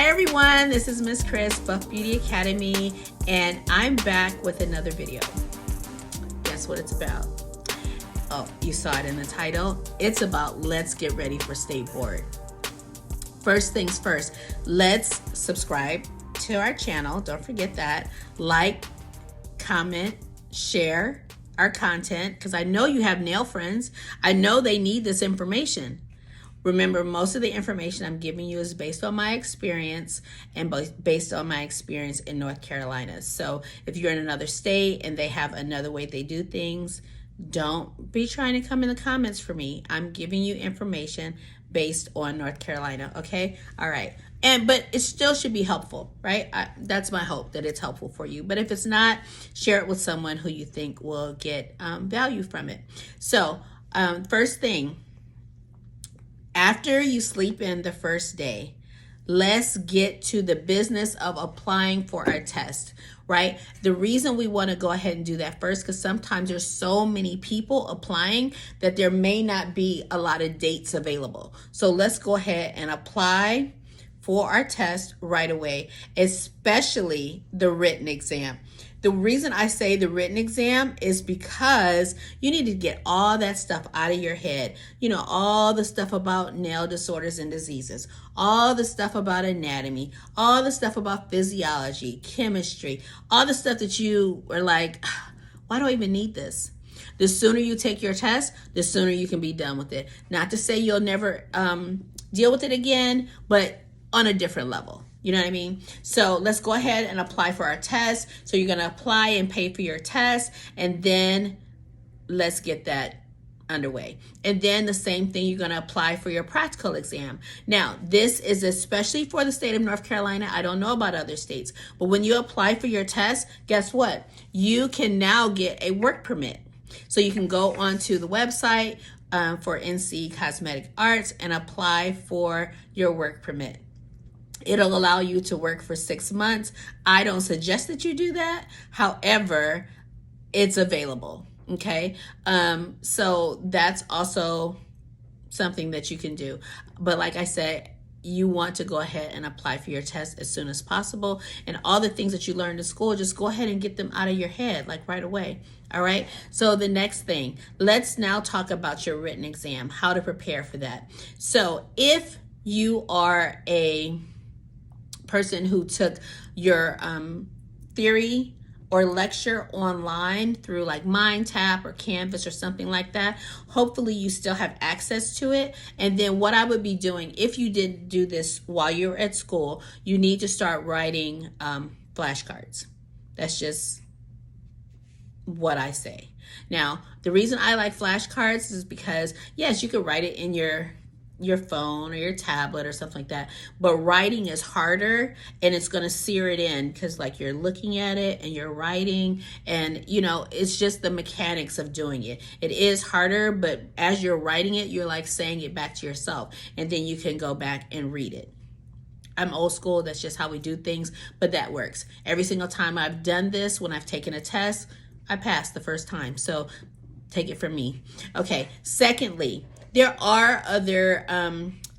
Hi everyone, this is Miss Chris, Buff Beauty Academy, and I'm back with another video. Guess what it's about? Oh, you saw it in the title. It's about let's get ready for stateboard. First things first, let's subscribe to our channel. Don't forget that. Like, comment, share our content, because I know you have nail friends. I know they need this information. Remember, most of the information I'm giving you is based on my experience and based on my experience in North Carolina. So if you're in another state and they have another way they do things, don't be trying to come in the comments for me. I'm giving you information based on North Carolina, okay? All right. But it still should be helpful, right? That's my hope, that it's helpful for you. But if it's not, share it with someone who you think will get value from it. So first thing, after you sleep in the first day, let's get to the business of applying for our test, right? The reason we want to go ahead and do that first, because sometimes there's so many people applying that there may not be a lot of dates available. So let's go ahead and apply for our test right away, especially the written exam. The reason I say the written exam is because you need to get all that stuff out of your head. You know, all the stuff about nail disorders and diseases, all the stuff about anatomy, all the stuff about physiology, chemistry, all the stuff that you are like, why do I even need this? The sooner you take your test, the sooner you can be done with it. Not to say you'll never deal with it again, but on a different level. You know what I mean? So let's go ahead and apply for our test. So you're going to apply and pay for your test, and then let's get that underway. And then the same thing, you're going to apply for your practical exam. Now, this is especially for the state of North Carolina. I don't know about other states, but when you apply for your test, guess what? You can now get a work permit. So you can go onto the website for NC Cosmetic Arts and apply for your work permit. It'll allow you to work for 6 months. I don't suggest that you do that. However, it's available, okay? So that's also something that you can do. But like I said, you want to go ahead and apply for your test as soon as possible. And all the things that you learned in school, just go ahead and get them out of your head, like right away. All right. So the next thing, let's now talk about your written exam, how to prepare for that. So if you are a person who took your theory or lecture online through like MindTap or Canvas or something like that, hopefully you still have access to it. And then what I would be doing, if you did do this while you're at school, you need to start writing flashcards. That's just what I say. Now, the reason I like flashcards is because, yes, you could write it in your phone or your tablet or something like that, but writing is harder, and it's going to sear it in because like you're looking at it and you're writing, and you know, it's just the mechanics of doing it. It is harder, but as you're writing it, you're like saying it back to yourself, and then you can go back and read it. I'm old school, that's just how we do things, but that works. Every single time I've done this, when I've taken a test, I passed the first time, so take it from me. Okay, secondly, there are other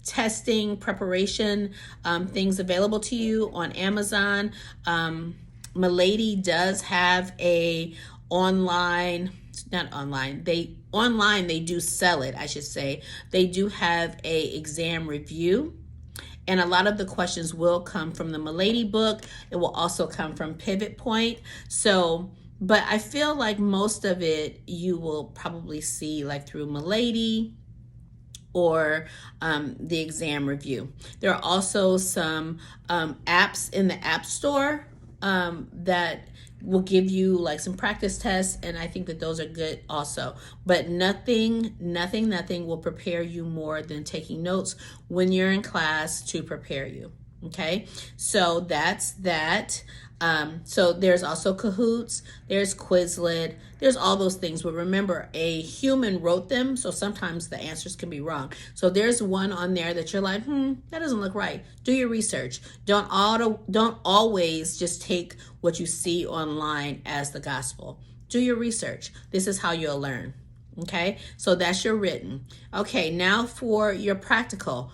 testing preparation things available to you on Amazon. Milady does have a online they do sell it, I should say. They do have a exam review, and a lot of the questions will come from the Milady book. It will also come from Pivot Point. So, but I feel like most of it you will probably see like through Milady or the exam review. There are also some apps in the App Store that will give you like some practice tests, and I think that those are good also. But nothing will prepare you more than taking notes when you're in class to prepare you. Okay, so that's that. So there's also Kahoots, there's Quizlet, there's all those things. But remember, a human wrote them, so sometimes the answers can be wrong. So there's one on there that you're like, that doesn't look right. Do your research. Don't always just take what you see online as the gospel. Do your research. This is how you'll learn. Okay, so that's your written. Okay, now for your practical.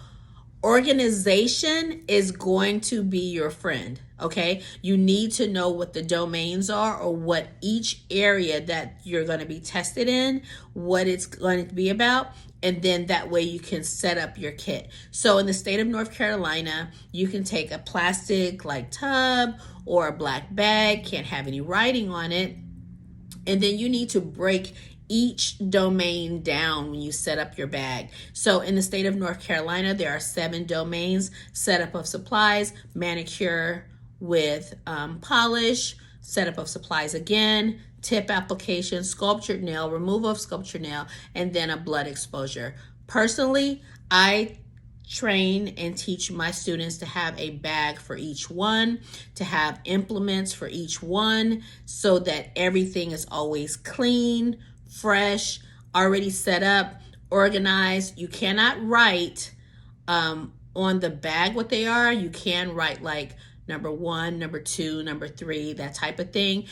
Organization is going to be your friend, okay? You need to know what the domains are, or what each area that you're going to be tested in, what it's going to be about, and then that way you can set up your kit. So in the state of North Carolina, you can take a plastic like tub or a black bag, can't have any writing on it, and then you need to break each domain down when you set up your bag. So in the state of North Carolina, there are 7 domains: setup of supplies, manicure with polish, setup of supplies again, tip application, sculptured nail, removal of sculptured nail, and then a blood exposure. Personally, I train and teach my students to have a bag for each one, to have implements for each one, so that everything is always clean, fresh, already set up, organized. You cannot write on the bag what they are. You can write like number 1, number 2, number 3, that type of thing.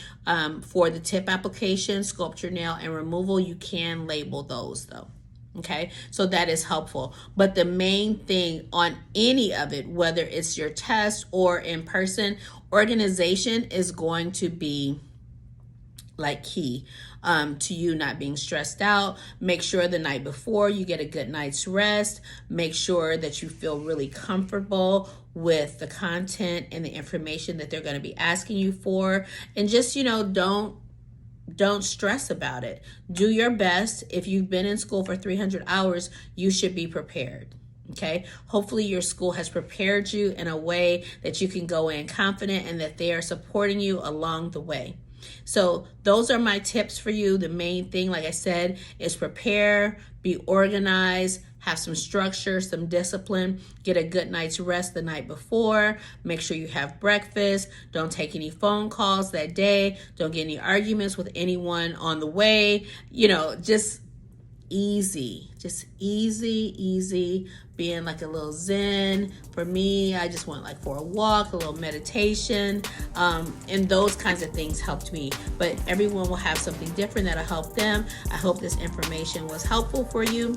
For the tip application, sculpture nail, and removal, you can label those though. Okay, so that is helpful. But the main thing on any of it, whether it's your test or in person, organization is going to be like key to you not being stressed out. Make sure the night before you get a good night's rest. Make sure that you feel really comfortable with the content and the information that they're going to be asking you for. And just, don't stress about it. Do your best. If you've been in school for 300 hours, you should be prepared. Okay. Hopefully your school has prepared you in a way that you can go in confident and that they are supporting you along the way. So those are my tips for you. The main thing, like I said, is prepare, be organized, have some structure, some discipline, get a good night's rest the night before, make sure you have breakfast, don't take any phone calls that day, don't get any arguments with anyone on the way, just easy, being like a little zen. For me, I just went like for a walk, a little meditation, and those kinds of things helped me. But everyone will have something different that'll help them. I hope this information was helpful for you.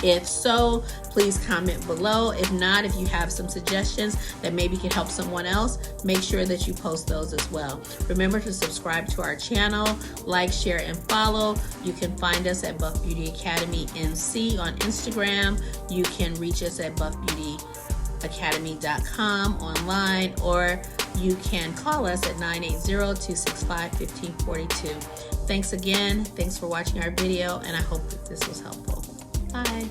If so, please comment below. If not, if you have some suggestions that maybe can help someone else, make sure that you post those as well. Remember to subscribe to our channel, like, share, and follow. You can find us at Buff Beauty Academy NC on Instagram. You can reach us at BuffBeautyAcademy.com online, or you can call us at 980-265-1542. Thanks again. Thanks for watching our video, and I hope that this was helpful. Bye.